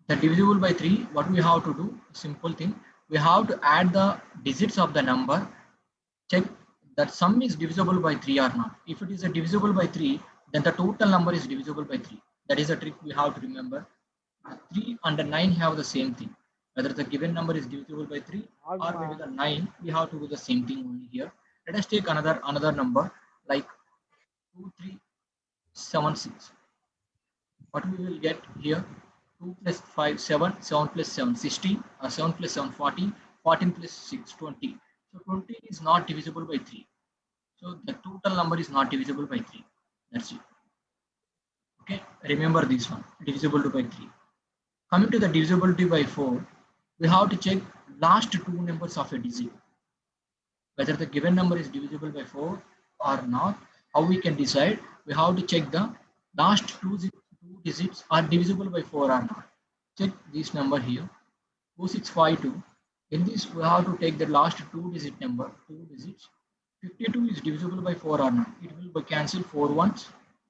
The divisible by 3, what we have to do, simple thing, we have to add the digits of the number, check that sum is divisible by 3 or not. If it is a divisible by 3, then the total number is divisible by 3. That is a trick we have to remember. 3 and the 9 have the same thing. Whether the given number is divisible by 3 or maybe the 9, we have to do the same thing only here. Let us take another number like 2376. What we will get here, 2 plus 5 7, 7 plus 7 16, 7 plus 7 14, 14 plus 6 20. So 20 is not divisible by 3. So the total number is not divisible by 3. That's it. Okay, remember this one, divisible by 3. Coming to the divisibility by 4, we have to check last two numbers of a digit. Whether the given number is divisible by 4 or not, how we can decide? We have to check the last two digits are divisible by 4 or not. Check this number here, 2652. In this, we have to take the last two digits. 52 is divisible by 4 or not. It will be cancelled 4 ones,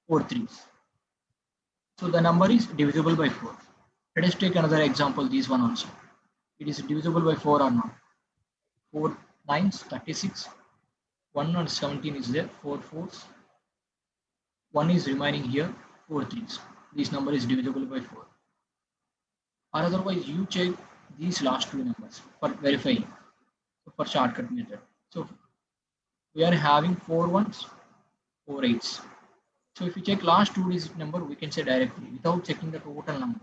4 threes. So the number is divisible by 4. Let us take another example, this one also. It is divisible by 4 or not. 4 nines, 36. 1 and 17 is there, 4 fours. 1 is remaining here, 4 threes. This number is divisible by 4. Or otherwise, you check these last two numbers for verifying, for shortcut method. So we are having 4 ones, 4 eights. So if you check last two digit number, we can say directly without checking the total number.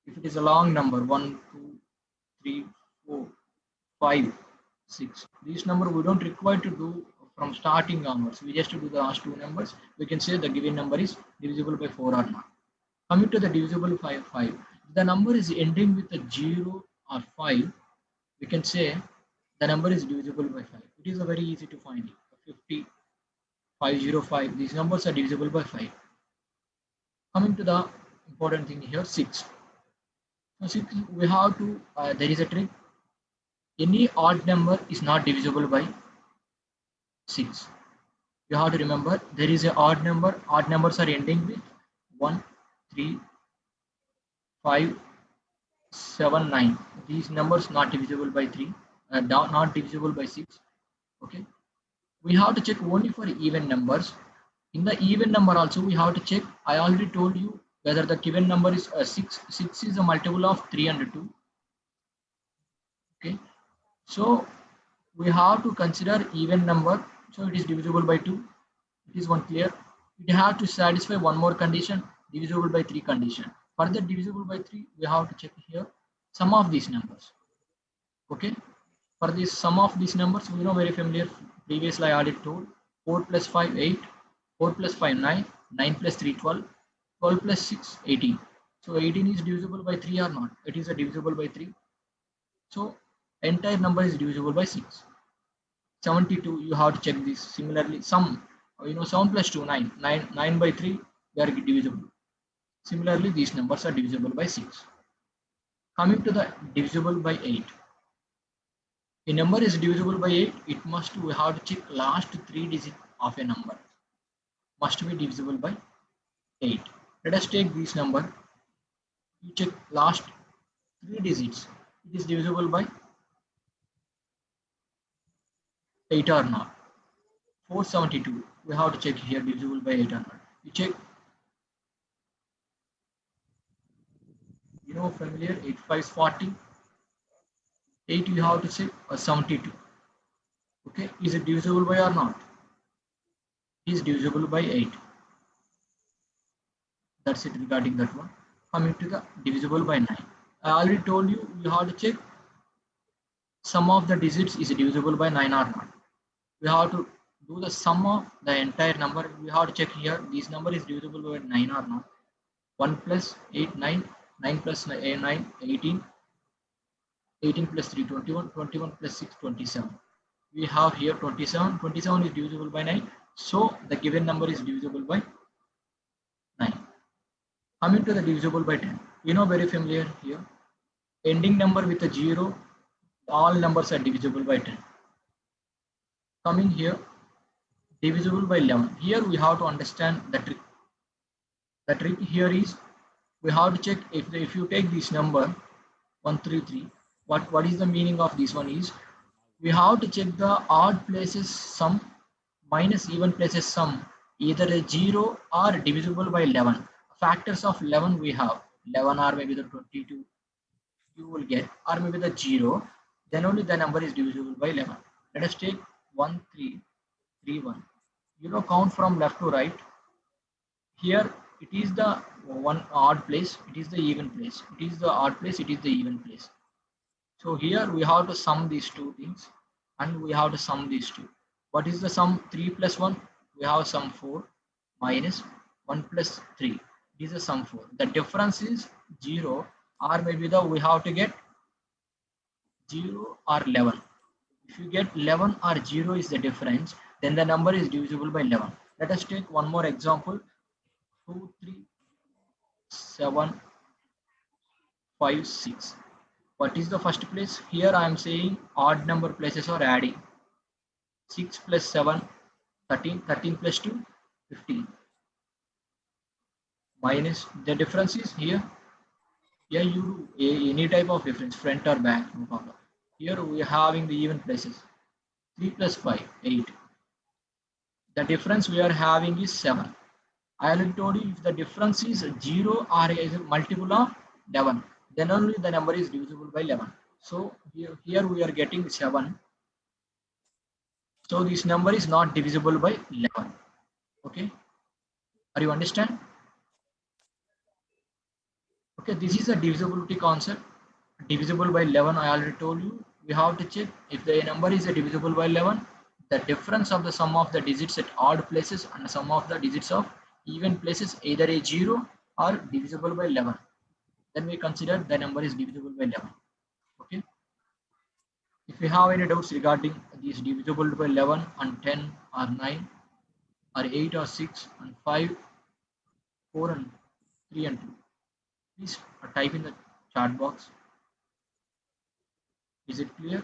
If it is a long number, 1, 2, 3, 4, 5, 6. This number we don't require to do from starting onwards. We just do the last two numbers. We can say the given number is divisible by 4 or not. Coming to the divisible by 5, the number is ending with a 0 or 5. We can say the number is divisible by 5. It is a very easy to find it. 50, 505. These numbers are divisible by 5. Coming to the important thing here, 6. So 6, we have to, there is a trick. Any odd number is not divisible by 6. You have to remember there is an odd number. Odd numbers are ending with 1, 3, 5, 7, 9. These numbers not divisible by 3, not divisible by 6. Okay. We have to check only for even numbers. In the even number also we have to check. I already told you whether the given number is 6. 6 is a multiple of 3 and 2. Okay. So we have to consider even number. So it is divisible by 2. It is one clear. It has to satisfy one more condition, divisible by 3 condition. Further divisible by 3, we have to check here sum of these numbers. Okay. For this sum of these numbers, we know very familiar. Previously I already told 4 plus 5, 8. 4 plus 5, 9. 9 plus 3, 12. 12 plus 6, 18. So 18 is divisible by 3 or not? It is a divisible by 3. So entire number is divisible by 6. 72, you have to check this. Similarly, sum, 7 plus 2, 9. 9 by 3, they are divisible. Similarly, these numbers are divisible by 6. Coming to the divisible by 8. A number is divisible by 8, we have to check last 3 digits of a number. Must be divisible by 8. Let us take this number. You check last 3 digits. It is divisible by 8 or not. 472. We have to check here divisible by 8 or not. You check. Familiar, 8 5 is 40. 8 you have to check 72. Okay, is it divisible by or not? It is divisible by 8. That's it regarding that one. Coming to the divisible by 9. I already told you, you have to check sum of the digits is divisible by 9 or not. We have to do the sum of the entire number. We have to check here this number is divisible by 9 or not. 1 plus 8, 9. 9 plus 9, 18. 18 plus 3, 21. 21 plus 6, 27. We have here 27. 27 is divisible by 9. So the given number is divisible by 9. Coming to the divisible by 10. Very familiar here. Ending number with a 0. All numbers are divisible by 10. Coming here, divisible by 11. Here we have to understand the trick. The trick here is We have to check if you take this number 133, what is the meaning of this one is we have to check the odd places sum minus even places sum, either a 0 or divisible by 11. Factors of 11 we have 11 or maybe the 22 you will get, or maybe the 0, then only the number is divisible by 11. Let us take 1331. You know, count from left to right. Here it is the one odd place, it is the even place, it is the odd place, it is the even place. So here we have to sum these two things and we have to sum these two. What is the sum? 3 plus 1, we have sum 4 minus 1 plus 3. It is the sum 4. The difference is 0, or maybe the we have to get 0 or 11. If you get 11 or 0 is the difference, then the number is divisible by 11. Let us take one more example. 2, 3, 7, 5, 6. What is the first place? Here I am saying odd number places are adding. 6 plus 7, 13, 13 plus 2, 15. Minus, the difference is here. Here you do any type of difference, front or back, no problem. Here we are having the even places. 3 plus 5, 8. The difference we are having is 7. I already told you if the difference is 0 or is a multiple of 11, then only the number is divisible by 11. So here we are getting 7. So this number is not divisible by 11. Okay. Are you understand? Okay, this is a divisibility concept. Divisible by 11, I already told you. We have to check if the number is a divisible by 11, the difference of the sum of the digits at odd places and the sum of the digits of even places either a 0 or divisible by 11. Then we consider the number is divisible by 11. Okay. If you have any doubts regarding these divisible by 11 and 10 or 9 or 8 or 6 and 5, 4 and 3 and 2, please type in the chat box. Is it clear?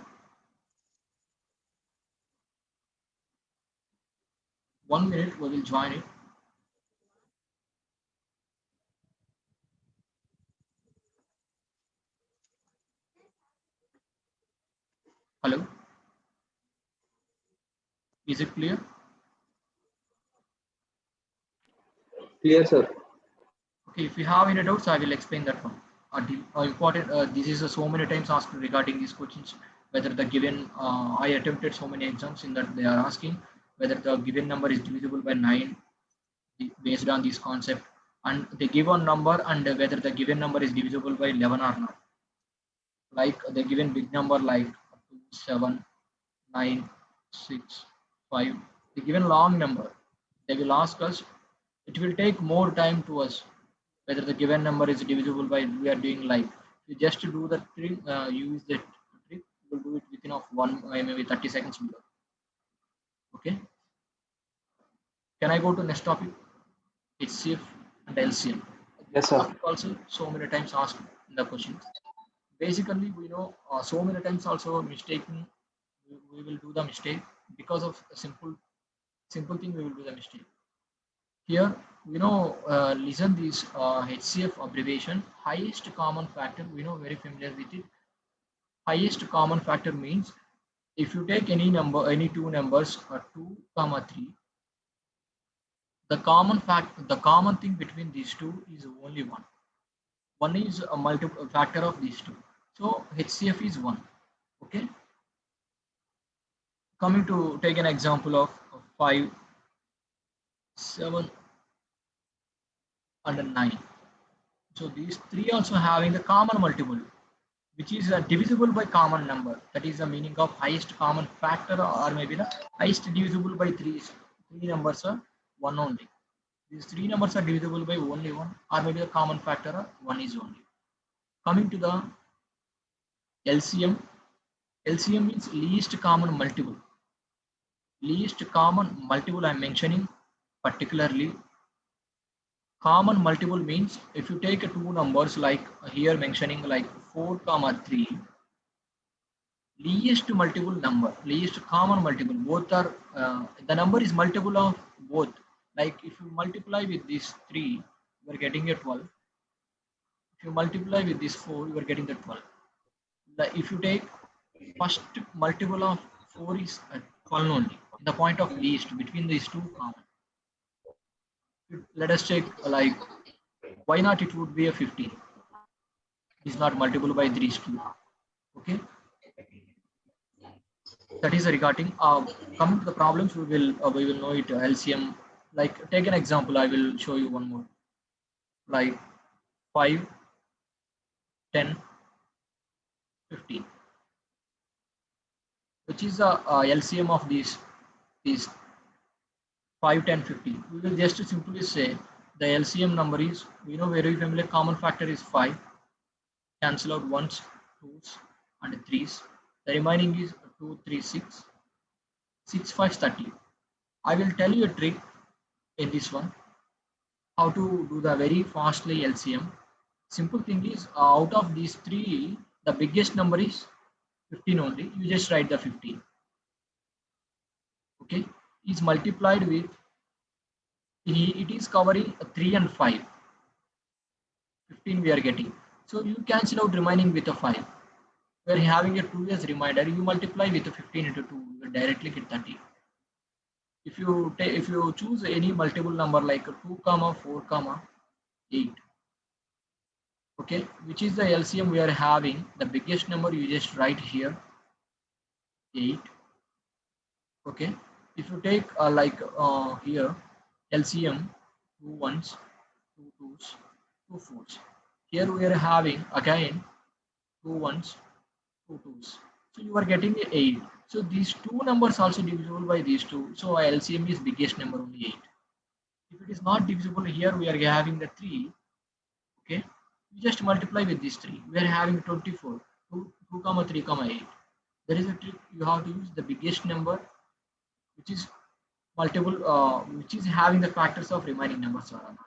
1 minute, we will join it. Hello, is it clear? Clear, sir. Okay, if you have any doubts, I will explain that one. Important. This is so many times asked regarding these questions. Whether the given, I attempted so many exams in that they are asking whether the given number is divisible by 9 based on this concept, and they give a number and whether the given number is divisible by 11 or not. Like they given big number like 2, 7, 9, 6, 5. They given long number. They will ask us. It will take more time to us whether the given number is divisible by we are doing like you just do the trick, use that trick, you will do it within of one maybe 30 seconds below. Okay, can I go to next topic? HCF and LCM. Yes, sir. Also so many times asked in the questions. Basically we know so many times also mistaken, we will do the mistake because of a simple thing, we will do the mistake. Here, we know, listen this HCF abbreviation, highest common factor, we know very familiar with it. Highest common factor means if you take any number, any two numbers, 2, 3, the common thing between these two is only one. One is a multiple factor of these two. So HCF is 1. Okay. Coming to take an example of 5, 7, and 9. So these three also having the common multiple, which is divisible by common number. That is the meaning of highest common factor, or maybe the highest divisible by three. Three numbers are one only. These three numbers are divisible by only one, or maybe the common factor one is only. Coming to the LCM, LCM means least common multiple. Least common multiple I am mentioning particularly. Common multiple means if you take two numbers like here mentioning like 4, 3, least multiple number, least common multiple, both are the number is multiple of both. Like if you multiply with these three, you are getting a 12. If you multiply with this 4, you are getting the 12. If you take first multiple of 4 is 12 only. In the point of least between these two common. Let us check like why not it would be a 15. Is not multiple by these two. Okay. That is regarding coming to the problems. We will know it LCM. Like take an example. I will show you one more. Like 5, 10, 15, which is the LCM of these 5, 10, 15. We will just simply say the LCM number is, we know very familiar common factor is 5. Cancel out 1s, 2s, and 3s. The remaining is 2, 3, 6. 6, 5, 30. I will tell you a trick in this one. How to do the very fastly LCM. Simple thing is out of these three, the biggest number is 15 only. You just write the 15. Okay, is multiplied with, it is covering 3 and 5. 15 we are getting. So you cancel out remaining with a 5. We are having a 2 as reminder. You multiply with a 15 into 2, you will directly get 30. If you choose any multiple number like 2 comma 4 comma 8, okay, which is the LCM we are having, the biggest number you just write here 8. Okay, if you take here LCM 2 ones, 2 twos, 2 fours. Here we are having again 2 ones, 2 twos. So you are getting 8. So these two numbers also divisible by these two. So LCM is biggest number only 8. If it is not divisible here, we are having the 3. Okay, you just multiply with these 3. We are having 24. 2 comma 3 comma 8. There is a trick. You have to use the biggest number, which is multiple, which is having the factors of remaining numbers or not.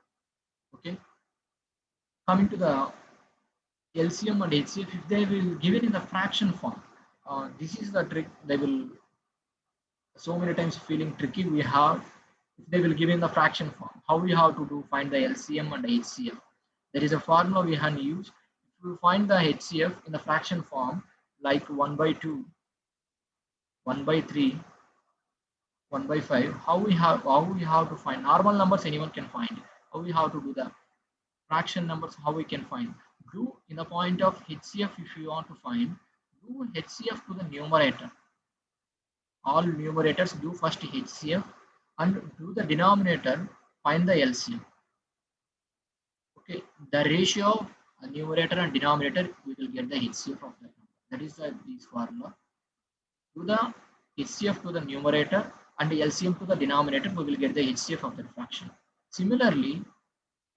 Okay. Coming to the LCM and HCF, if they will give it in the fraction form, this is the trick. They will so many times feeling tricky. We have, if they will give in the fraction form, how we have to do find the LCM and HCF. There is a formula we can use. If we find the HCF in the fraction form, like 1 by 2, 1 by 3, 1 by 5, how we have to find normal numbers, anyone can find. How we have to do the fraction numbers, how we can find. Do in the point of HCF, if you want to find, do HCF to the numerator. All numerators do first HCF and do the denominator, find the LCM. Okay, the ratio of a numerator and denominator, we will get the HCF of that number. That is this formula. Do the HCF to the numerator and the LCM to the denominator, we will get the HCF of that fraction. Similarly,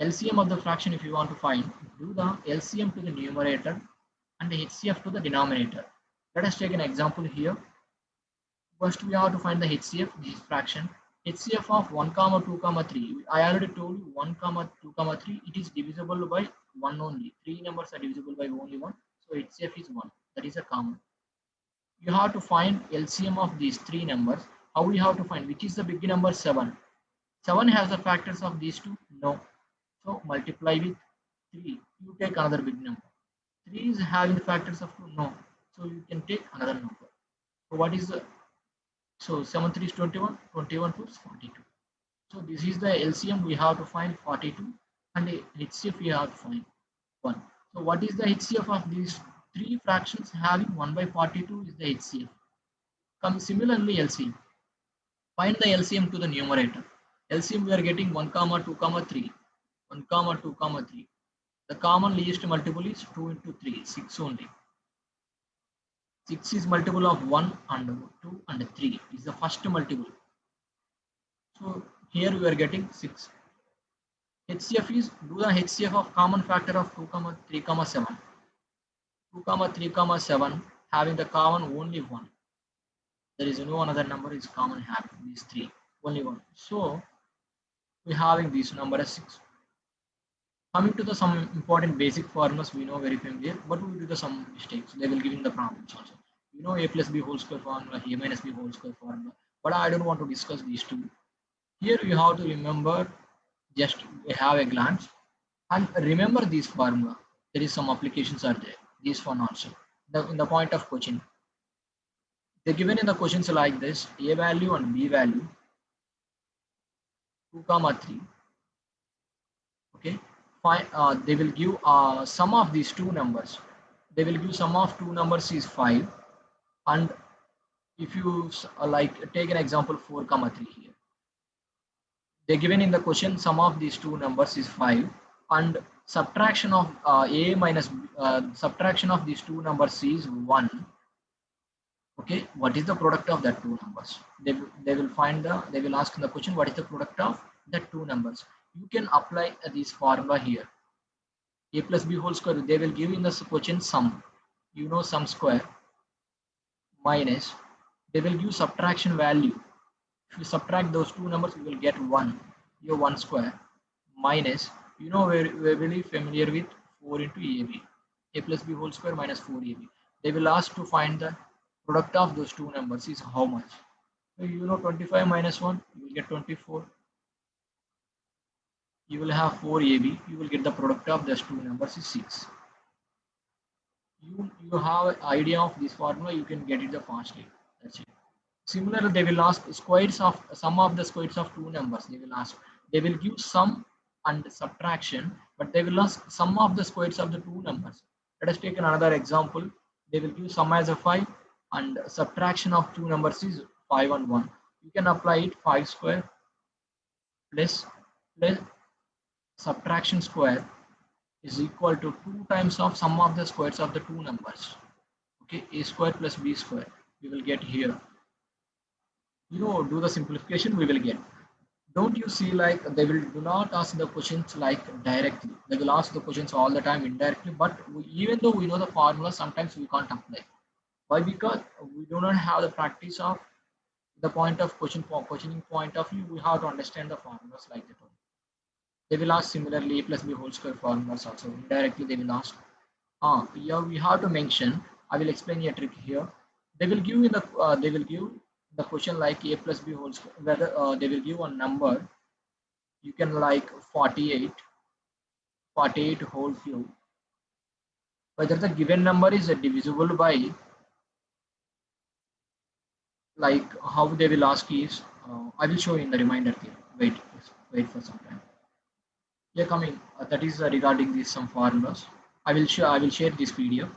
LCM of the fraction, if you want to find, do the LCM to the numerator and the HCF to the denominator. Let us take an example here. First, we have to find the HCF, this fraction. HCF of 1 comma 2 comma 3. I already told you 1 comma 2 comma 3. It is divisible by 1 only. 3 numbers are divisible by only 1. So HCF is 1. That is a common. You have to find LCM of these 3 numbers. How we have to find? Which is the big number? 7. 7 has the factors of these two? No. So multiply with 3. You take another big number. 3 is having the factors of 2? No. So you can take another number. So what is the, so 7 3 is 21, 21 2 is 42. So this is the LCM we have to find 42 and the HCF we have to find 1. So what is the HCF of these 3 fractions having 1 by 42 is the HCF. Come similarly LCM. Find the LCM to the numerator. LCM we are getting 1 comma 2 comma 3. 1 comma 2 comma 3. The common least multiple is 2 into 3, 6 only. 6 is multiple of 1 and 2 and 3 is the first multiple. So here we are getting 6. HCF is, do the HCF of common factor of 2 comma 3 comma 7. 2 comma 3 comma 7 having the common only 1. There is no another number is common having these 3, only 1. So we having this number as 6. Coming to the some important basic formulas we know very familiar, but we do the some mistakes. They will give in the problems also. You know A plus B whole square formula, A minus B whole square formula, but I don't want to discuss these two. Here you have to remember, just have a glance and remember this formula. there is some applications are there. These one also. In the point of question, they're given in the questions like this: a value and b value, 2 comma 3. Okay, fine. They will give sum of these two numbers. They will give sum of two numbers is 5, and if you like take an example 4 comma 3 here, they given in the question sum of these two numbers is 5, and subtraction of a minus subtraction of these two numbers is 1. Okay, what is the product of that two numbers? They will find they will ask in the question what is the product of that two numbers. You can apply this formula here. A plus b whole square, they will give in the question sum, you know, sum square, minus, they will give subtraction value. If you subtract those two numbers, you will get 1, your 1 square, minus, you know, we're really familiar with 4 into AB, a plus b whole square minus 4ab. They will ask to find the product of those two numbers is how much. So you know 25 minus 1, you will get 24. You will have 4ab, you will get the product of those two numbers is 6. You have an idea of this formula, you can get it the fastly. That's it. Similarly, they will ask squares of sum of the squares of two numbers. They will ask. They will give sum and subtraction, but they will ask sum of the squares of the two numbers. Let us take another example. They will give sum as a 5 and subtraction of two numbers is 5 and 1. You can apply it 5 square plus subtraction square is equal to 2 times of sum of the squares of the two numbers. Okay, a square plus b square. We will get here. You know, do the simplification, we will get. Don't you see, like, they will do not ask the questions like directly. They will ask the questions all the time indirectly, but even though we know the formula, sometimes we can't apply. Why? Because we do not have the practice of the point of questioning point of view. We have to understand the formulas like that. They will ask similarly a plus b whole square formulas also. Indirectly they will ask. Yeah, we have to mention. I will explain a trick here. They will give in the the question like a plus b whole square. Whether they will give a number, you can like 48 whole cube. Whether the given number is divisible by, like how they will ask is. I will show you in the reminder here. Wait for some time. Yeah, coming. That is regarding these some formulas. I will show. I will share this video.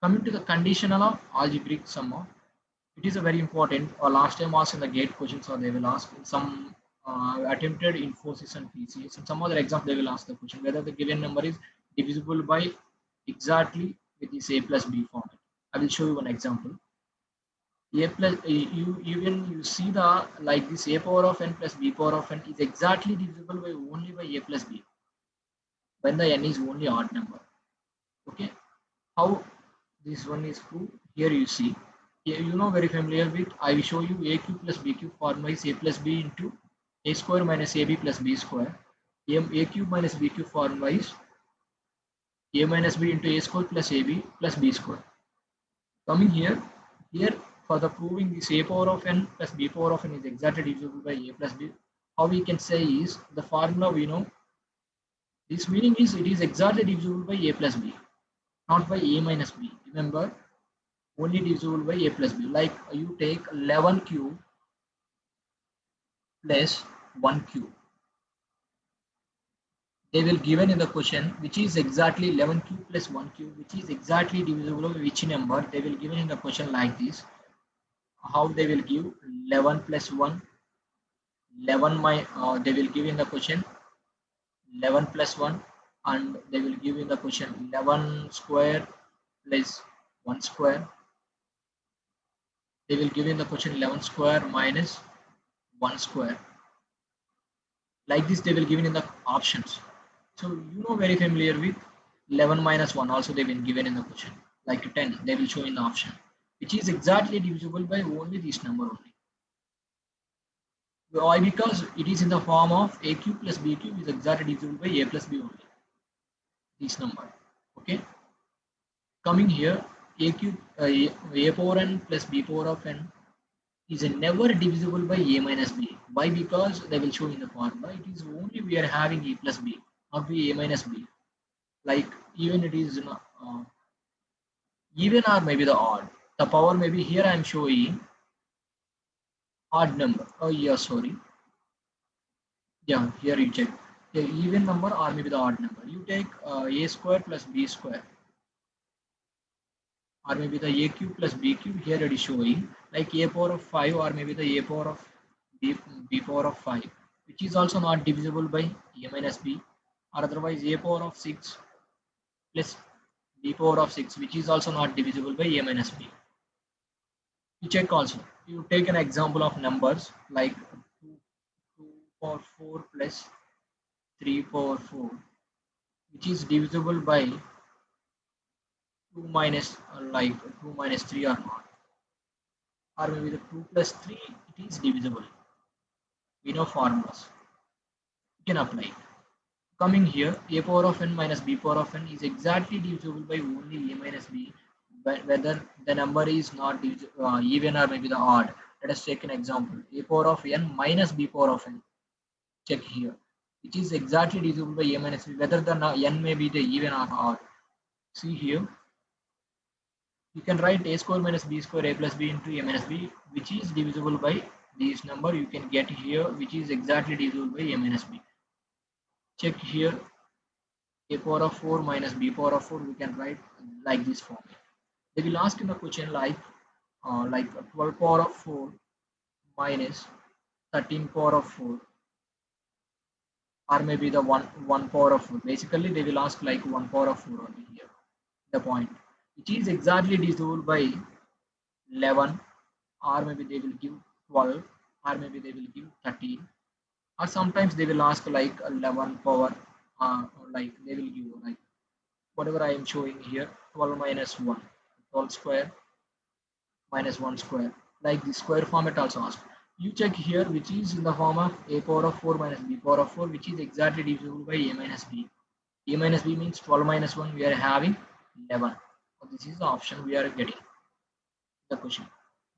Coming to the conditional of algebraic sum of, it is a very important. Last time asked in the gate questions, or they will ask in some attempted Infosys and PCS. In some other exam, they will ask the question whether the given number is divisible by exactly with this a plus b format. I will show you one example. A plus you see the like this a power of n plus b power of n is exactly divisible by only by a plus b when the n is only odd number. Okay, how this one is proved? Here you see. Here you know very familiar with. I will show you a cube plus b cube formula is a plus b into a square minus ab plus b square. A cube minus b cube formula is a minus b into a square plus ab plus b square. Coming here for the proving this a power of n plus b power of n is exactly divisible by a plus b. How we can say is the formula we know. This meaning is it is exactly divisible by a plus b, not by a minus b. Remember, only divisible by a plus b. Like you take 11 cube plus 1 cube. They will given in the question which is exactly 11 cube plus 1 cube, which is exactly divisible by which number. They will given in the question like this. How they will give 11 plus 1, 11 they will give in the question 11 plus 1, and they will give in the question 11 square plus 1 square. They will give in the question 11 square minus 1 square. Like this they will give in the options. So you know very familiar with 11 minus 1 also they will given in the question. Like 10 they will show in the option, which is exactly divisible by only this number only. Why? Because it is in the form of a cube plus b cube is exactly divisible by a plus b only. This number. Okay. Coming here, a cube a power n plus b power of n is never divisible by a minus b. Why? Because they will show in the formula it is only we are having a plus b, not b a minus b. like even it is even or maybe the odd. The power maybe here I am showing odd number. Oh yeah, sorry. Yeah, here you check the even number or maybe the odd number. You take a square plus b square or maybe the a cube plus b cube. Here it is showing like a power of 5 or maybe the a power of b power of 5, which is also not divisible by a minus b, or otherwise a power of 6 plus b power of 6, which is also not divisible by a minus b. You check also. You take an example of numbers like 2 power 4 plus 3 power 4, which is divisible by 2 minus like 2 minus 3 or not, or maybe the 2 plus 3, it is divisible. We know formulas. You can apply it. Coming here, a power of n minus b power of n is exactly divisible by only a minus b, whether the number is not even or maybe the odd. Let us take an example. A power of n minus b power of n. Check here. It is exactly divisible by a minus b, whether the n may be the even or odd. See here, you can write a square minus b square a plus b into a minus b, which is divisible by this number you can get here, which is exactly divisible by a minus b. Check here, a power of 4 minus b power of 4, we can write like this form. They will ask in the question like 12 power of 4 minus 13 power of 4, or maybe the 1 power of 4. Basically, they will ask like 1 power of 4 only here. The point, which is exactly divisible by 11, or maybe they will give 12, or maybe they will give 13, or sometimes they will ask like 11 power, like they will give like whatever I am showing here, 12 minus 1, 12 square minus 1 square, like the square format also asked. You check here, which is in the form of a power of 4 minus b power of 4, which is exactly divisible by a minus b. A minus b means 12 minus 1, we are having 11. So this is the option we are getting the question.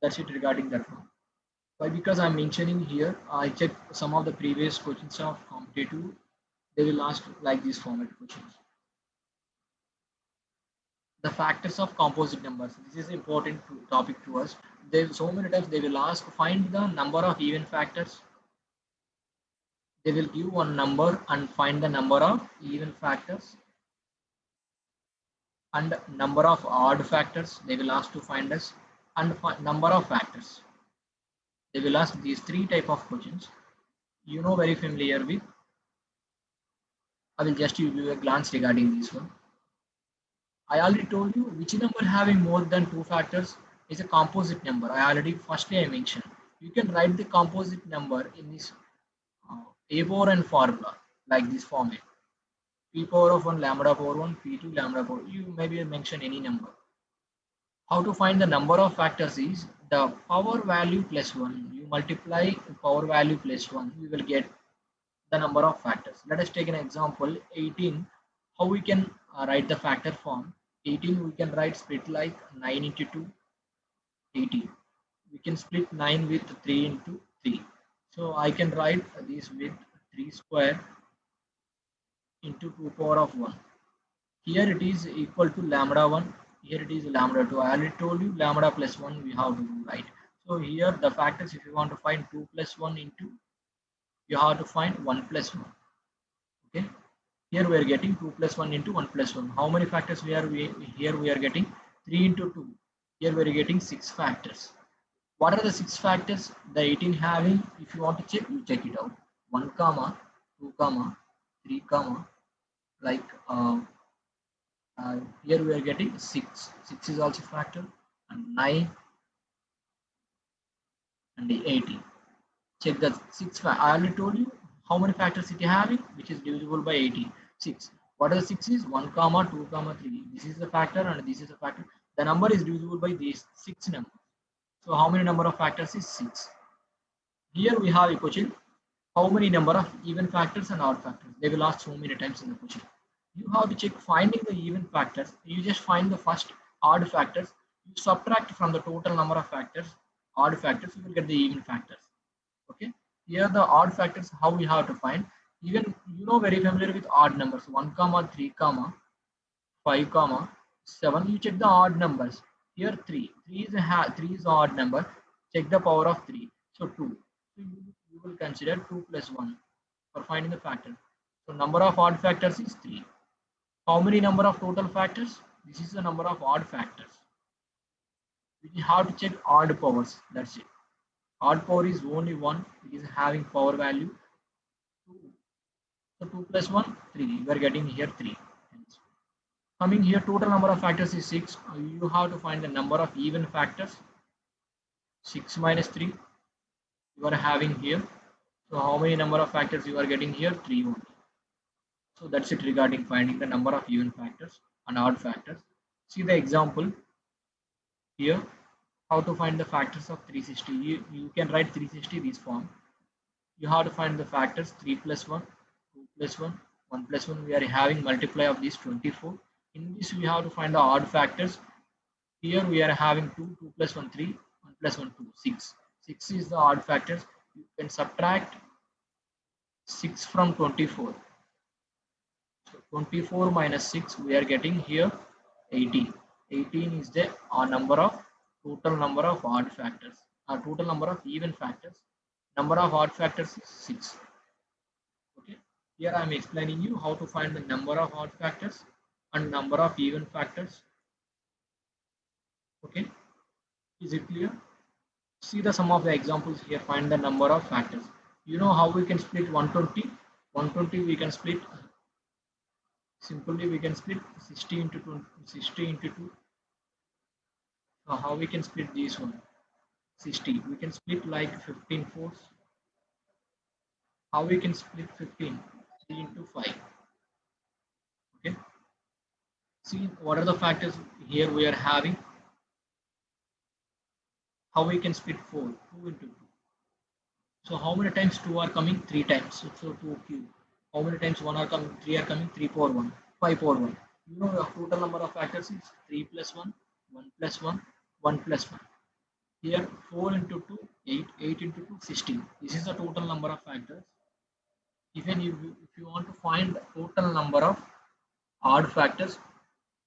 That's it regarding that one. Why? Because I'm mentioning here, I checked some of the previous questions of competitive. They will ask like these format questions. The factors of composite numbers. This is important topic to us. They so many times they will ask find the number of even factors. They will give one number and find the number of even factors and number of odd factors. They will ask to find us and number of factors. They will ask these three type of questions. You know very familiar with. I will just give you a glance regarding this one. I already told you which number having more than two factors is a composite number. I mentioned. You can write the composite number in this a power n formula like this format. P power of 1 lambda power 1, P2 lambda power. You maybe mention any number. How to find the number of factors is the power value plus 1. You multiply power value plus 1, we will get the number of factors. Let us take an example 18. How we can write the factor form? 18 we can write split like 9 into 2, 18. We can split 9 with 3 into 3. So I can write this with 3 square into 2 power of 1. Here it is equal to lambda 1. Here it is lambda 2. I already told you lambda plus 1 we have to do, right? So here the factors, if you want to find 2 plus 1 into, you have to find 1 plus 1. Okay. Here we are getting 2 plus 1 into 1 plus 1. How many factors here we are getting? 3 into 2. Here we are getting 6 factors. What are the 6 factors the 18 having? If you want to check, you check it out. 1 comma, 2 comma, 3 comma, like here we are getting 6. 6 is also factor, and 9 and 18. Check the 6. I already told you how many factors it having, which is divisible by 18. 6. What are the 6 is? 1 comma, 2 comma, 3. This is the factor and this is the factor. The number is divisible by these 6 numbers. So how many number of factors is 6? Here we have a question. How many number of even factors and odd factors? They will ask so many times in the question. You have to check finding the even factors. You just find the first odd factors. You subtract from the total number of factors, odd factors, you will get the even factors. Okay. Here the odd factors, how we have to find. Even you know very familiar with odd numbers. 1 comma, 3 comma, 5 comma 7. You check the odd numbers. Here 3. 3 is odd number. Check the power of 3. So 2. So you will consider 2 plus 1 for finding the factor. So number of odd factors is 3. How many number of total factors? This is the number of odd factors. We have to check odd powers. That's it. Odd power is only 1. It is having power value 2. So 2 plus 1, 3. You are getting here 3. Coming here, total number of factors is 6. You have to find the number of even factors. 6 minus 3. You are having here. So how many number of factors you are getting here? 3 only. So that's it regarding finding the number of even factors and odd factors. See the example here. How to find the factors of 360. You can write 360 this form. You have to find the factors 3 plus 1, 2 plus 1, 1 plus 1. We are having multiply of these 24. In this we have to find the odd factors. Here we are having 2, 2 plus 1, 3, 1 plus 1, 2, 6. 6 is the odd factors. You can subtract 6 from 24. So 24 minus 6, we are getting here 18. 18 is the total number of odd factors. Total number of even factors. Number of odd factors is 6. Okay. Here I am explaining you how to find the number of odd factors and number of even factors. Okay. Is it clear? See the sum of the examples here. Find the number of factors. You know how we can split 120? 120 we can split. Simply we can split 60 into 20, 60 into 2. So how we can split this one? 60. We can split like 15 fourths. How we can split 15? 3 into 5. Okay. See what are the factors here we are having. How we can split 4? 2 into 2. So how many times 2 are coming? 3 times. So 2 cube. How many times 1 are coming? 3 are coming? 3 power 1. 5 power 1. You know the total number of factors is 3 plus 1, 1 plus 1, 1 plus 1. Here 4 into 2, 8, 8 into 2, 16. This is the total number of factors. Even if you want to find the total number of odd factors,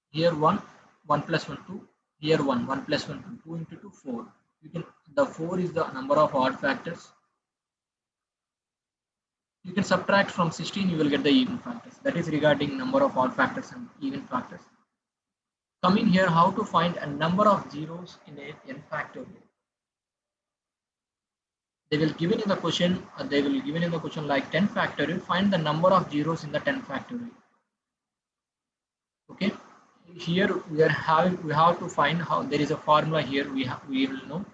here 1, 1 plus 1, 2. Here 1, 1 plus 1, 2. 2 into 2, 4. The 4 is the number of odd factors. You can subtract from 16, you will get the even factors. That is regarding number of odd factors and even factors. Coming here, how to find a number of zeros in a n factorial. They will given in the question. Like 10 factorial. Find the number of zeros in the 10 factorial. Okay. Here we have to find how there is a formula here. We will know.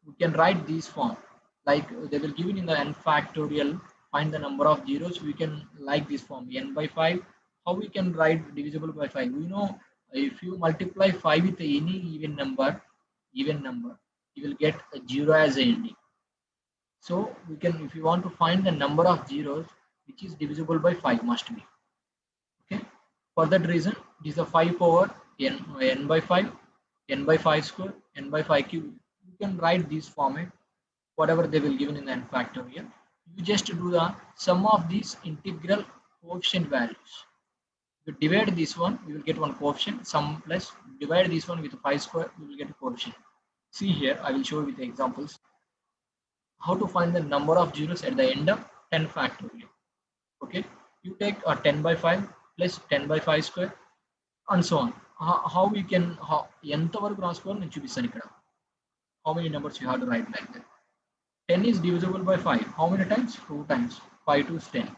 We can write this form like they will given in the n factorial. Find the number of zeros. We can like this form n by 5. How we can write divisible by 5? We know if you multiply 5 with any even number, you will get a 0 as a ending. So we can, if you want to find the number of zeros which is divisible by 5, must be. Okay. For that reason, it is a 5 power n by 5, n by 5 square, n by 5 cube. You can write this format, whatever they will given in the n factorial. You just do the sum of these integral coefficient values. If you divide this one, we will get one coefficient, sum plus divide this one with 5 square, we will get a coefficient. See here, I will show you with the examples how to find the number of zeros at the end of 10 factorial. Okay, you take a 10 by 5 plus 10 by 5 square and so on. How we can, nth varaku raskovalani nenu chupistanu ikkada. How many numbers you have to write like that. 10 is divisible by 5. How many times? 2 times. 5 to 10.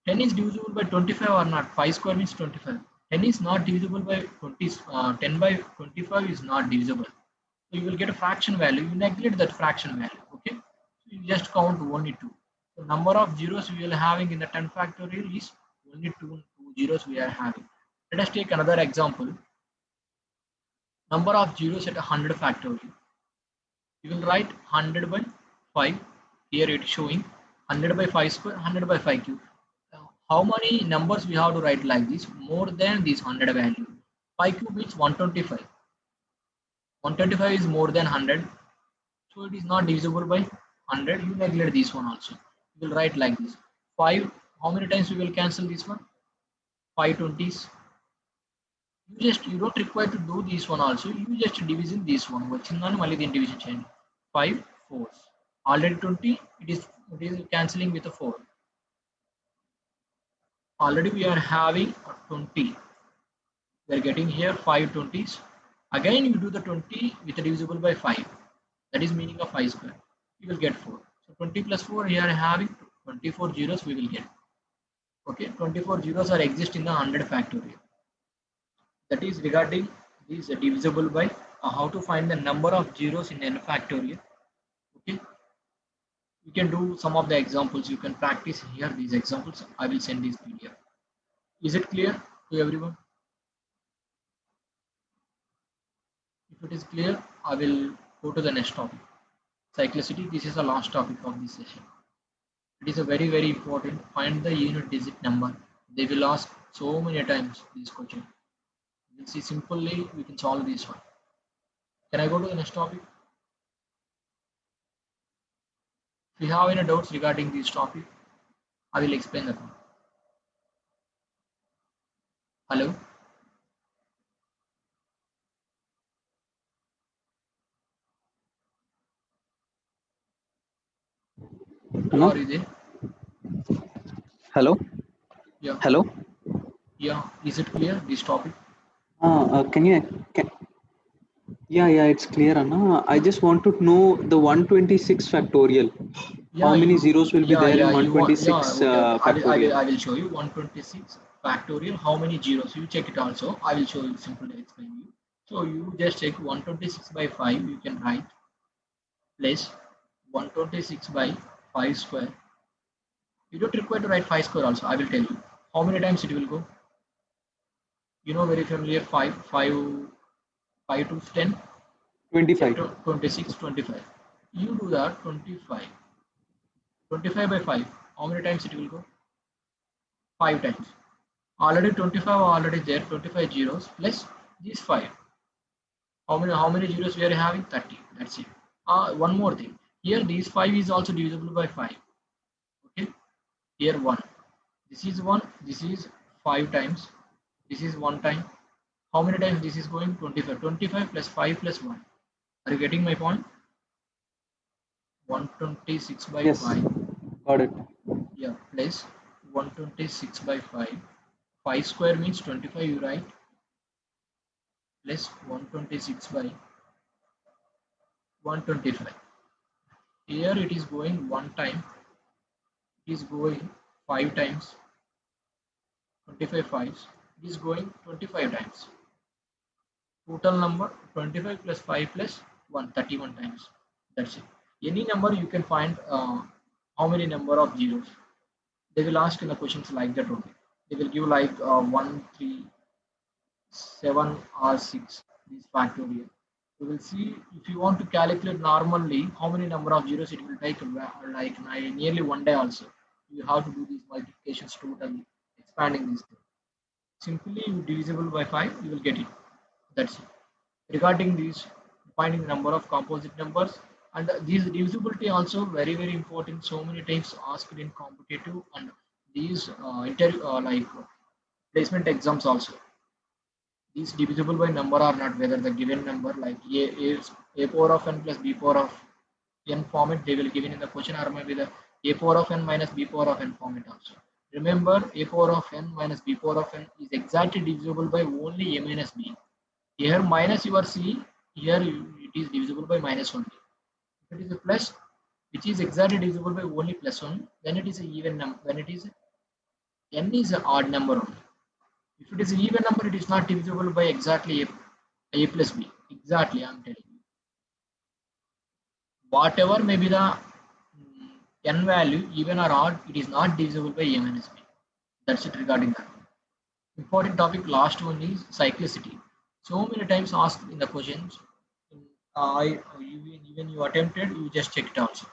10 is divisible by 25 or not? 5 square means 25. 10 is not divisible by 20. 10 by 25 is not divisible. So you will get a fraction value. You neglect that fraction value. Okay. So you just count only 2. The number of zeros we are having in the 10 factorial is only 2 zeros we are having. Let us take another example. Number of zeros at 100 factorial. You will write 100 by 5. Here it is showing 100 by 5 square, 100 by 5 cube. How many numbers we have to write like this? More than this 100 value. 5 cube means 125. 125 is more than 100. So it is not divisible by 100. You neglect this one also. You will write like this. 5. How many times we will cancel this one? 5 20s. You don't require to do this one also. You just division this one. Vachindan mali din division cheyandi. 5 4s. Already 20. It is cancelling with a 4. Already we are having a 20. We are getting here 5 20s. Again you do the 20 with a divisible by 5. That is meaning of 5 square. You will get 4. So 20 plus 4 here having 24 zeros we will get. Okay, 24 zeros are exist in the 100 factorial. That is regarding this divisible by how to find the number of zeros in n factorial. Okay, you can do some of the examples. You can practice here these examples. I will send this PDF. Is it clear to everyone? If it is clear, I will go to the next topic. Cyclicity. This is the last topic of this session. It is a very important. Find the unit digit number. They will ask so many times this question. You will see simply we can solve this one. Can I go to the next topic? If you have any doubts regarding this topic, I will explain that one. Hello? Hello? Are you there? Hello? Yeah. Hello? Yeah. Is it clear, this topic? Yeah, it's clear, Anna. I just want to know the 126 factorial. How Yeah, many zeros will be there in you want, yeah, 126 okay. factorial? I will show you 126 factorial. How many zeros? You check it also. I will show you simply explain you. So you just check 126 by 5. You can write plus 126 by 5 square. You don't require to write 5 square also. I will tell you how many times it will go. You know very familiar 5 to 10. 25. 26, 25. You do that 25. 25 by 5. How many times it will go? 5 times. Already 25 are already there. 25 zeros plus these 5. How many zeros we are having? 30. That's it. One more thing. Here these 5 is also divisible by 5. Okay. Here 1. This is 1. This is 5 times. This is 1 time. How many times this is going? 25. 25 plus 5 plus 1. Are you getting my point? 126 by Yes, 5. got it. Yeah, plus 126 by 5. 5 square means 25, you write, plus 126 by 125. Here it is going 1 time. It is going 5 times. 25 fives. It is going 25 times. Total number 25 plus 5 plus 1, 31 times. That's it. Any number you can find how many number of zeros. They will ask in the questions like that only. They will give like 1, 3, 7 or 6, this factorial. You will see if you want to calculate normally how many number of zeros it will take like nearly 1 day also. You have to do these multiplications totally, expanding this thing. Simply you divisible by 5, you will get it. That's it. Regarding these, finding the number of composite numbers and these divisibility also very important. So many times asked in competitive and these like placement exams also. These divisible by number or not, whether the given number like a is a power of n plus b power of n format they will given in the question, or maybe the a power of n minus b power of n format also. Remember, a power of n minus b power of n is exactly divisible by only a minus b. Here minus you are seeing, here it is divisible by minus only. If it is a plus, which is exactly divisible by only plus 1, then it is an even number. When it is n is an odd number only. If it is an even number, it is not divisible by exactly a plus b. Exactly, I am telling you. Whatever may be the n value, even or odd, it is not divisible by a minus b. That's it regarding that. Important topic, last one is cyclicity. So many times asked in the questions. Even you attempted, you just check it also.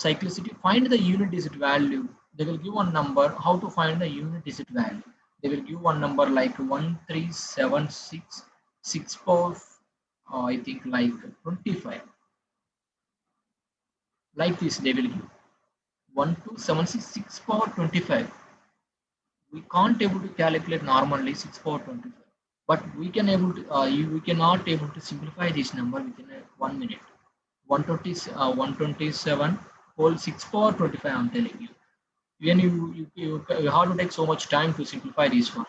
Cyclicity, find the unit digit value. They will give one number. How to find the unit digit value? They will give one number like 1376 6 power I think like 25, like this. They will give 12766 power 25. We can't able to calculate normally 6 power 25. but we can able to we cannot able to simplify this number within 1 minute. 120 127 whole 6 power 25, I'm telling you. When you have to take so much time to simplify this one,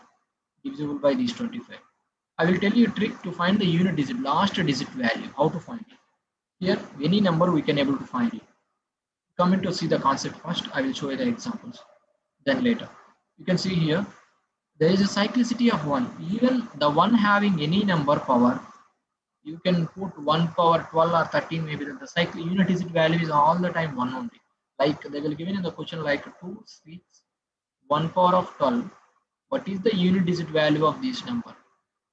divisible by these 25. I will tell you a trick to find the unit digit, last digit value, how to find it. Here, any number we can able to find it. Coming to see the concept first, I will show you the examples. Then later, you can see here, there is a cyclicity of 1. Even the 1 having any number power, you can put 1 power 12 or 13, maybe the cycle unit digit value is all the time 1 only. Like they will give in the question like 2, 6, 1 power of 12. What is the unit digit value of this number?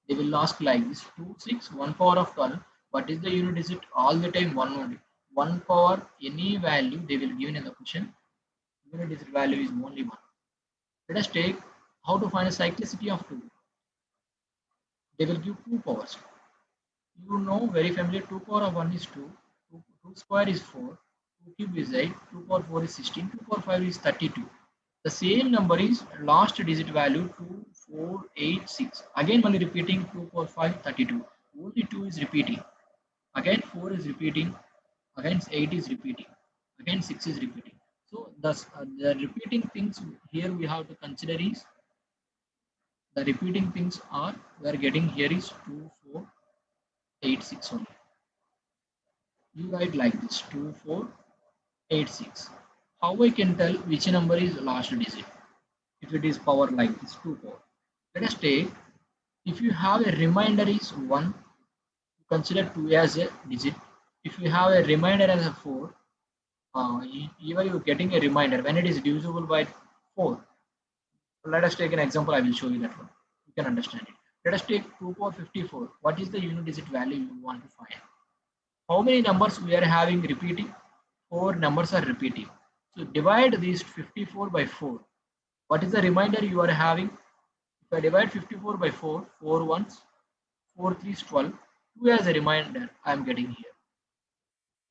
They will ask like this: 2, 6, 1 power of 12. What is the unit digit? All the time 1 only. 1 power any value they will give in the question. Unit digit value is only 1. Let us take how to find a cyclicity of 2. They will give 2 powers. You know very familiar, 2 power of 1 is 2, 2 square is 4, 2 cube is 8, 2 power 4 is 16, 2 power 5 is 32. The same number is last digit value 2, 4, 8, 6. Again only repeating 2 power 5, 32. Only 2 is repeating. Again 4 is repeating. Again 8 is repeating. Again 6 is repeating. So the repeating things here we have to consider is, the repeating things are we are getting here is 2, 4, 8, 6 only. You write like this: 2, 4, 8, 6. How I can tell which number is last digit? If it is power like this, 2 power. Let us take, if you have a remainder is 1, consider 2 as a digit. If you have a remainder as a 4, even you getting a remainder when it is divisible by 4. Let us take an example. I will show you that one. You can understand it. Let us take 2 power 54. What is the unit digit value you want to find? How many numbers we are having repeating? 4 numbers are repeating. So divide these 54 by 4. What is the remainder you are having? If I divide 54 by 4, 4 ones, 4 threes 12, 2 as a remainder I am getting here.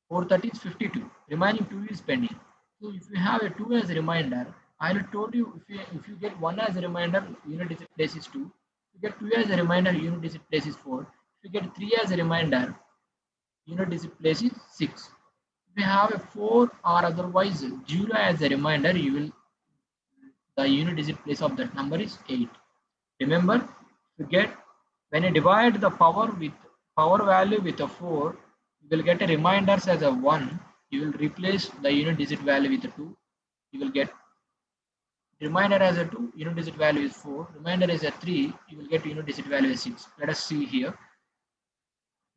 4 30 is 52. Remaining 2 is pending. So if you have a 2 as a remainder, I will told you, if you get 1 as a remainder, unit digit place is 2. If you get 2 as a remainder, unit digit place is 4. If you get 3 as a remainder, unit digit place is 6. If you have a 4 or otherwise 0 as a reminder, you will, the unit digit place of that number is 8. Remember, to get, when you divide the power with power value with a 4, you will get a reminders as a 1. You will replace the unit digit value with a 2. You will get reminder as a 2, unit digit value is 4. Reminder is a 3, you will get unit digit value as 6. Let us see here.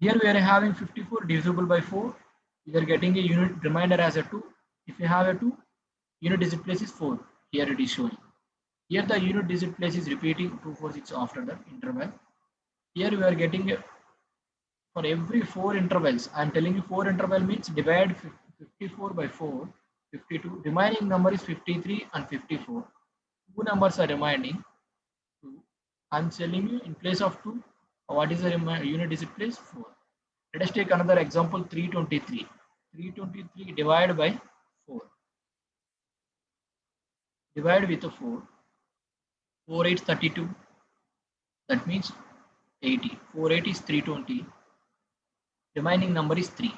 Here we are having 54 divisible by 4. We are getting a unit reminder as a 2. If you have a 2, unit digit place is 4. Here it is showing. Here the unit digit place is repeating 2, 4, 6 after the interval. Here we are getting for every 4 intervals. I am telling you 4 interval means divide 54 by 4, 52. Remaining number is 53 and 54. Two numbers are remaining. 2. I am telling you in place of 2, what is the unit digit place? 4. Let us take another example, 323. 323 divided by 4. Divide with a 4. 4 8 32. That means 80. 4 8 is 320. Remaining number is 3.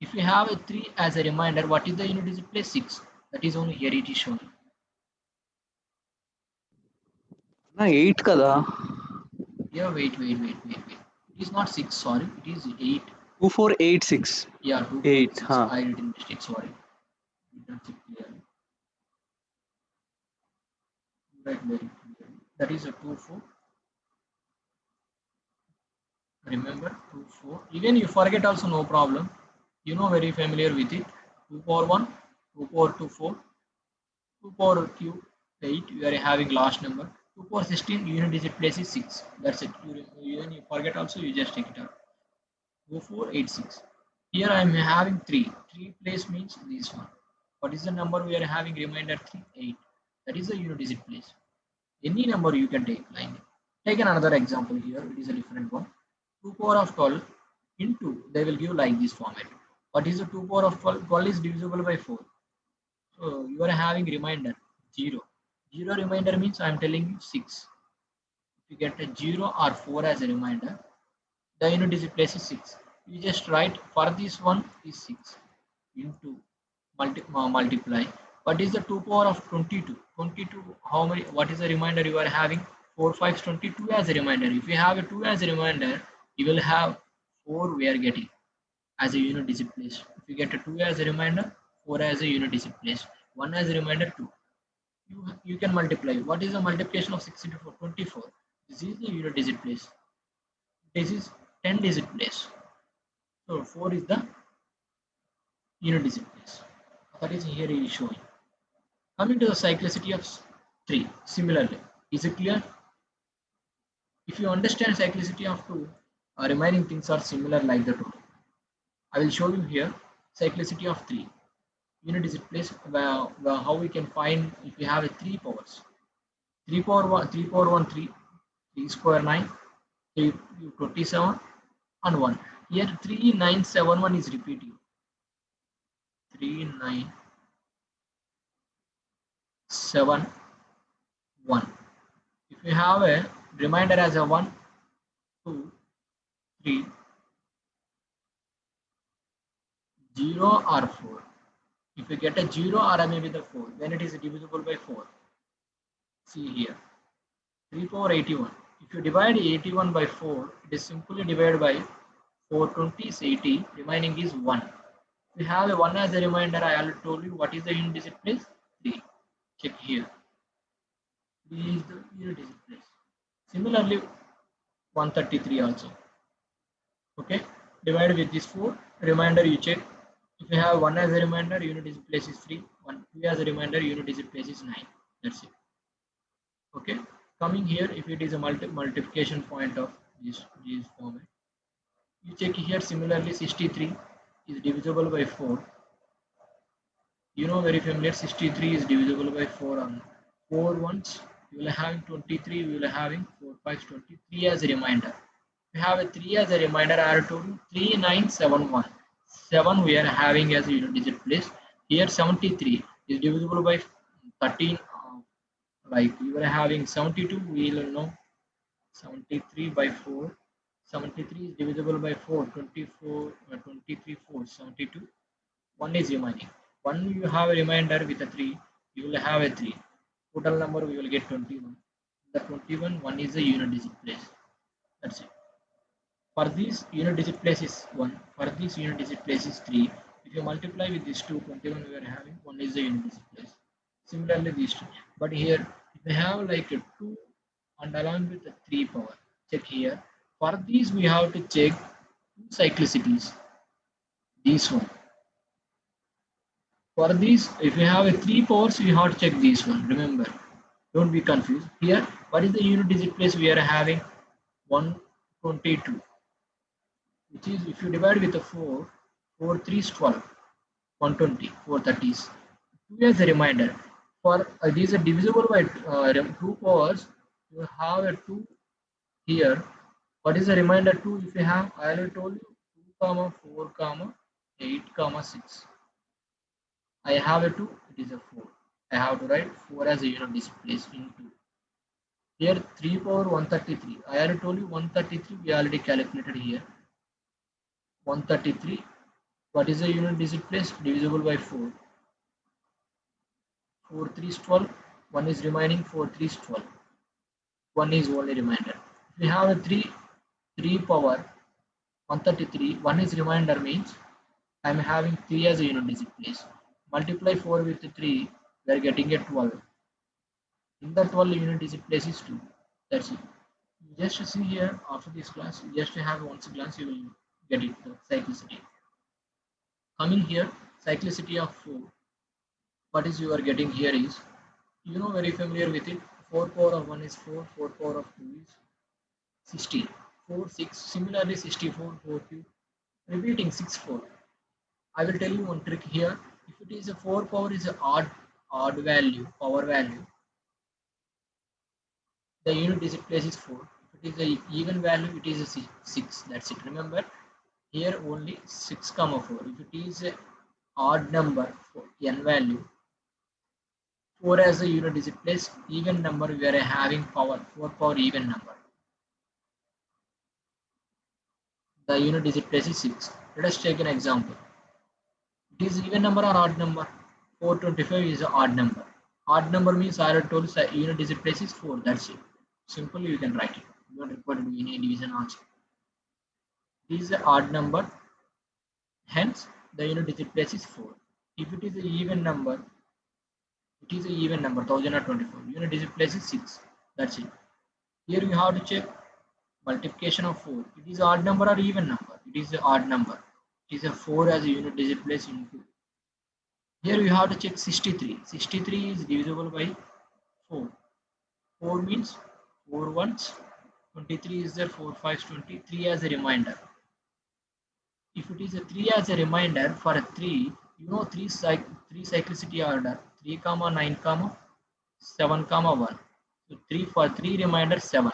If you have a 3 as a reminder, what is the unit digit place? 6. That is only here it is shown. Na 8 kada. Yeah, wait. It is not 6, sorry. It is 8. 2486. Yeah, 8. 246. Huh. I did a mistake, sorry. That's it clearly. Right, very clearly. That is a 2 4. Remember 2 4. Even you forget also, no problem. You know very familiar with it. 2 power 1, 2 power 2 4, 2 power cube 8. You are having last number. 2 power 16. Unit digit place is 6. That's it. Even you forget also, you just take it out. 2486. Here I am having 3. 3 place means this one. What is the number we are having remainder 3? 8. That is the unit digit place. Any number you can take like that. Take another example here. It is a different one. 2 power of 12 into, they will give like this format. What is the 2 power of 12? 12 is divisible by 4. So you are having remainder 0. 0 remainder means I am telling you 6. you get a 0 or 4 as a reminder, the unit digit place is 6. You just write for this one is 6 into multiply. What is the 2 power of 22? 22, how many, what is the reminder you are having? 4 5 22 as a reminder. If you have a 2 as a reminder, you will have 4 we are getting as a unit digit place. If you get a 2 as a reminder, 4 as a unit digit place, 1 as a reminder, 2. You can multiply. What is the multiplication of 6 into 4? 24. This is the unit digit place. This is 10 digit place. So 4 is the unit digit place. That is here it is showing. Coming to the cyclicity of 3. Similarly, is it clear? If you understand cyclicity of 2, remaining things are similar like the 2. I will show you here cyclicity of 3. Unit digit place where how we can find if we have a 3 powers. 3 power 1, 3 power 1, 3, 3 square 9, 3 27 and 1. Here 3971 is repeating. 3971. If you have a reminder as a 1, 2, 3, 0 or 4. If you get a 0 or maybe the 4, then it is divisible by 4. See here, 3 power 81. If you divide 81 by 4, it is simply divided by 420 is 80, remaining is 1. If you have a 1 as a reminder, I already told you what is the unit digit place? 3. Check here. 3 is the unit digit place. Similarly, 133 also. Okay, divided with this 4, reminder you check. If you have 1 as a reminder, unit digit place is 3. 1, 2 as a reminder, unit digit place is 9. That's it. Okay, coming here, if it is a multiplication point of this format, you check here. Similarly, 63 is divisible by 4. You know very familiar, 63 is divisible by 4 on 4 ones. You will have 23, we will having 4 5 23 as a reminder. We have a 3 as a reminder. I have told you 3971. 7 we are having as a unit digit place. Here 73 is divisible by 13. Like you are having 72, we will know 73 by 4. 73 is divisible by 4. 24, 23, 4, 72. 1 is remaining. 1 you have a reminder with a 3. You will have a 3. Total number we will get 21. The 21, 1 is the unit digit place. That's it. For this unit digit place is 1. For this unit digit place is 3. If you multiply with these two, 21 we are having, 1 is the unit digit place. Similarly these two. But here if we have like a 2 and along with the 3 power. Check here. For these we have to check two cyclicities. This one. For these, if you have a 3 powers, you have to check this one. Remember, don't be confused. Here, what is the unit digit place we are having? 122. Which is if you divide with a 4, 4 3 is 12, 120, 430s. 2 as a reminder. For these are divisible by 2 powers, you have a 2 here. What is the reminder 2? If you have, I already told you 2 comma 4 comma 8 comma 6. I have a 2, it is a 4. I have to write 4 as a unit displays into. Here 3 power 133. I already told you 133 we already calculated here. 133. What is the unit digit place? Divisible by 4. 4 3 is 12. 1 is remaining. 4 3 is 12. 1 is only reminder. If we have a 3 power 133, 1 is reminder means I am having 3 as a unit digit place. Multiply 4 with 3, we are getting a 12. In the 12 unit digit place is 2. That's it. You just see here after this class, just have once a glance, you will get it, the cyclicity. Coming here, cyclicity of 4. What is you are getting here is, you know very familiar with it. 4 power of 1 is 4, 4 power of 2 is 16. 4, 6, similarly 64, 4, 2. Repeating 6, 4. I will tell you one trick here. If it is a 4 power is an odd value, power value, the unit digit place is 4. If it is a even value, it is a 6. That's it. Remember, here only 6 comma 4. If it is a odd number for n value, 4 as a unit digit place, even number we are having power, 4 power even number. The unit digit place is 6. Let us take an example. It is even number or odd number? 425 is an odd number. Odd number means I already told you the unit digit place is 4. That's it. Simple, you can write it. You don't require to do any division also. It is an odd number. Hence, the unit digit place is 4. If it is an even number, it is an even number 1024. Unit digit place is 6. That's it. Here we have to check multiplication of 4. It is odd number or even number? It is an odd number. It is a 4 as a unit digit place into. Here we have to check 63. 63 is divisible by 4. 4 means 4 ones. 23 is there, 4 5 23 as a reminder. If it is a 3 as a reminder for a 3, you know 3 cyclicity order 3 comma 9 comma 7 comma 1. So 3 for 3 reminder 7.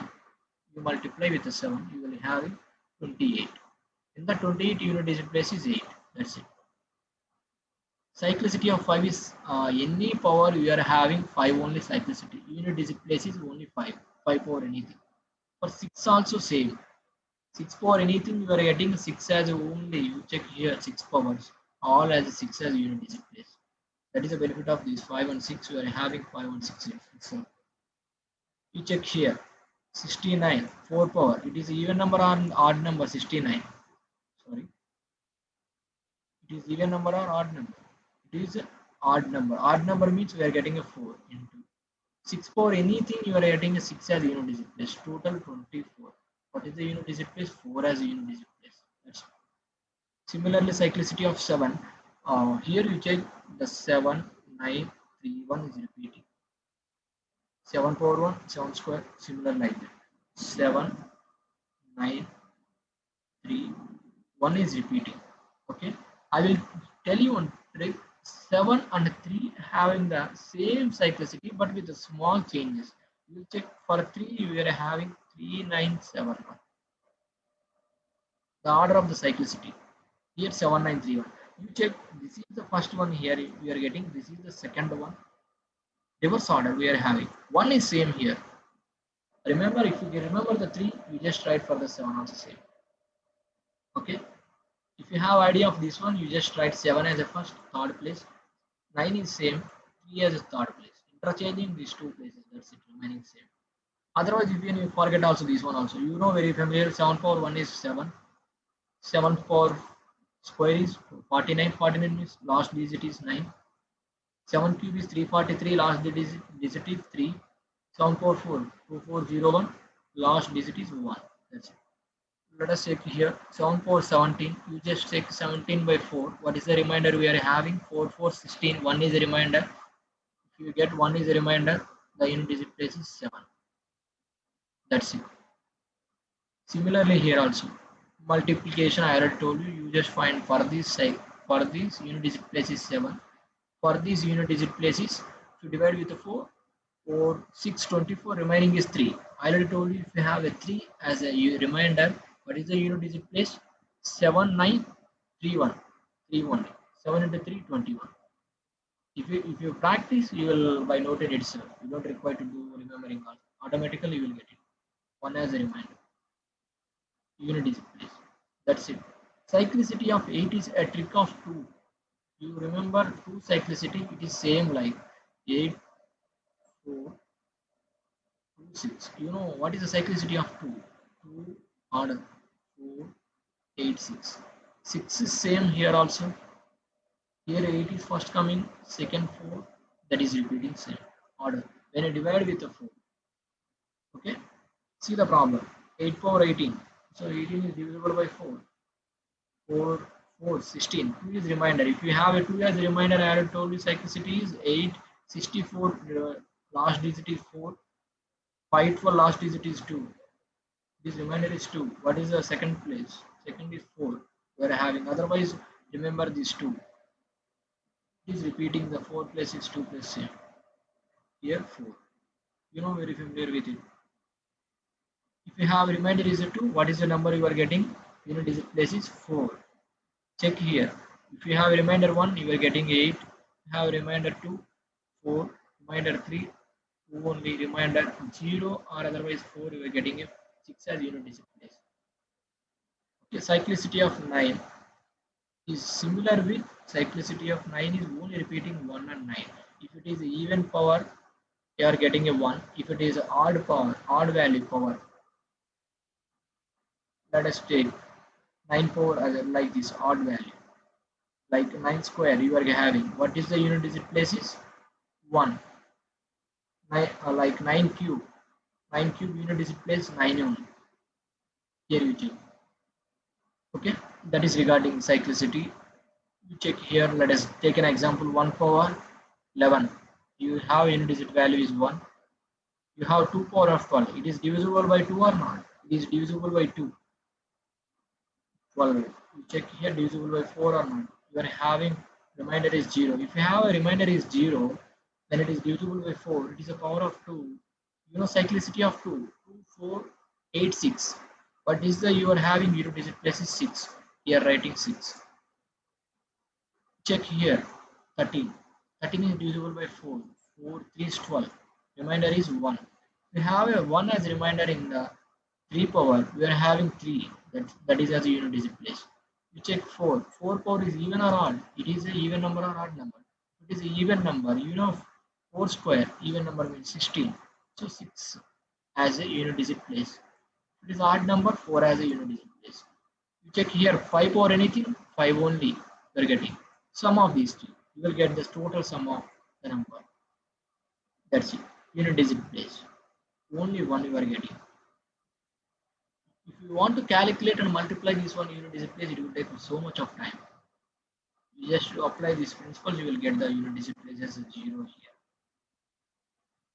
You multiply with the 7, you will have 28. In the 28 unit digit place is 8. That's it. Cyclicity of 5 is any power you are having 5 only cyclicity. Unit digit place is only 5. 5 power anything. For 6 also same. 6 power anything you are getting 6 as only. You check here 6 powers. All as 6 as unit digit place. That is the benefit of these 5 and 6. You are having 5 and 6. You check here 69 4 power. It is even number or odd number 69. Sorry. It is even number or odd number? It is an odd number. Odd number means we are getting a 4 into 6 power anything you are getting a 6 as unit digit place. Total 24. What is the unit digit place? 4 as a unit digit place. That's it. Similarly, cyclicity of 7. Here you check the 7, 9, 3, 1 is repeating. 7 power 1, 7 square, similar like that. 7, 9, 3, 1 is repeating. Okay, I will tell you one trick. 7 and 3 having the same cyclicity but with the small changes. You check for 3 we are having 3971. The order of the cyclicity. Here 7931. You check this is the first one here we are getting. This is the second one. Reverse order we are having. One is same here. Remember, if you remember the 3, you just write for the 7 also same. Okay. If you have idea of this one, you just write 7 as a first, third place. 9 is same, 3 as a third place. Interchanging these two places, that's it, remaining same. Otherwise, if you forget also this one also, you know very familiar, 7 power 1 is 7. 7 power square is 49. 49 means last digit is 9. 7 cube is 343, last digit is 3. 7 power 4, 2401, last digit is 1. That's it. Let us check here 7 power 17. You just check 17 by 4. What is the remainder we are having? 4 4 16. 1 is a remainder. If you get 1 is a remainder, the unit digit place is 7. That's it. Similarly here also multiplication I already told you. You just find for this side, for this unit digit place is 7. For this unit digit places, if you divide with the 4, 4 6 24, remaining is 3. I already told you if you have a 3 as a remainder, what is the unit digit place? 7 9 3 1 3 1. 7 into 3 21. If you practice, you will by noting itself. You don't require to do remembering all. Automatically you will get it. 1 as a reminder. Unit digit place. That's it. Cyclicity of 8 is a trick of 2. You remember 2 cyclicity, it is same like 8 4 2 6. You know what is the cyclicity of 2? 2 order 4 8 6. 6 is same here also. Here 8 is first coming, second 4, that is repeating same order. When you divide with the 4, okay? See the problem. 8 power 18. So 18 is divisible by 4. 4 4 16. 2 is reminder. If you have a 2 as a reminder, I have told you cyclicity is 8 64. Last digit is 4. Fight for last digit is 2. This remainder is 2. What is the second place? Second is 4. We are having. Otherwise, remember these 2. It is repeating the 4 place is 2 plus same. Here 4. You know very familiar with it. If you have remainder is a 2, what is the number you are getting? Unit digit place is 4. Check here. If you have remainder 1, you are getting 8. If you have remainder 2, 4. Remainder 3, 2 only. Remainder 0 or otherwise 4, you are getting a 6 as unit digit place. Okay, cyclicity of 9 is similar with cyclicity of 9 is only repeating 1 and 9. If it is even power, you are getting a 1. If it is odd power, odd value power, let us take 9 power as like this odd value. Like 9 square you are having. What is the unit digit places? 1. 9, like 9 cube. 9 cube unit digit place 9 only. Here you check. Okay, that is regarding cyclicity. You check here. Let us take an example. 1 power 11. You have unit digit value is 1. You have 2 power of 12. It is divisible by 2 or not? It is divisible by 2. 12. You check here divisible by 4 or not. You are having remainder is 0. If you have a remainder is 0, then it is divisible by 4. It is a power of 2. You know cyclicity of 2. 2, 4, 8, 6. What is the you are having unit digit place is 6. Here writing 6. Check here 13. 13 is divisible by 4. 4, 3 is 12. Remainder is 1. We have a 1 as remainder in the 3 power. We are having 3. That is as a unit digit place. You check 4. 4 power is even or odd. It is an even number or odd number. It is an even number. You know 4 square. Even number means 16. So 6 as a unit digit place. It is odd number 4 as a unit digit place. You check here 5 or anything, 5 only you are getting. Sum of these two. You will get the total sum of the number. That's it. Unit digit place. Only one you are getting. If you want to calculate and multiply this one unit digit place, it will take so much of time. You just apply these principles, you will get the unit digit place as a 0 here.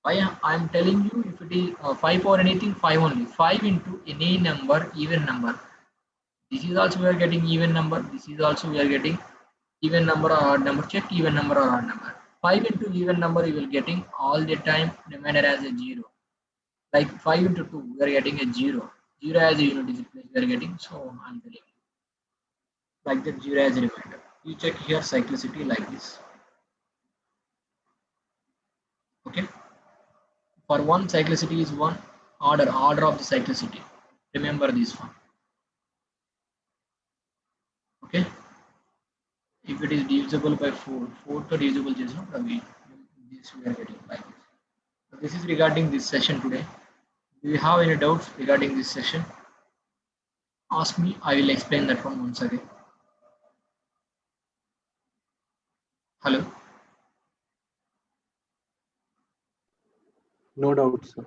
I am telling you if it is 5 or anything, 5 only. 5 into any number, even number. This is also we are getting even number. This is also we are getting even number or odd number. Check even number or odd number. 5 into even number you will getting all the time remainder as a 0. Like 5 into 2 we are getting a 0. 0 as a unit digit place we are getting. So I'm telling you like that 0 as a remainder. You check here cyclicity like this. Okay. For one cyclicity is one order of the cyclicity. Remember this one. Okay. If it is divisible by 4, 4 to divisible is not this we are getting like this. So this is regarding this session today. Do you have any doubts regarding this session? Ask me, I will explain that one once again. Hello. No doubt, sir.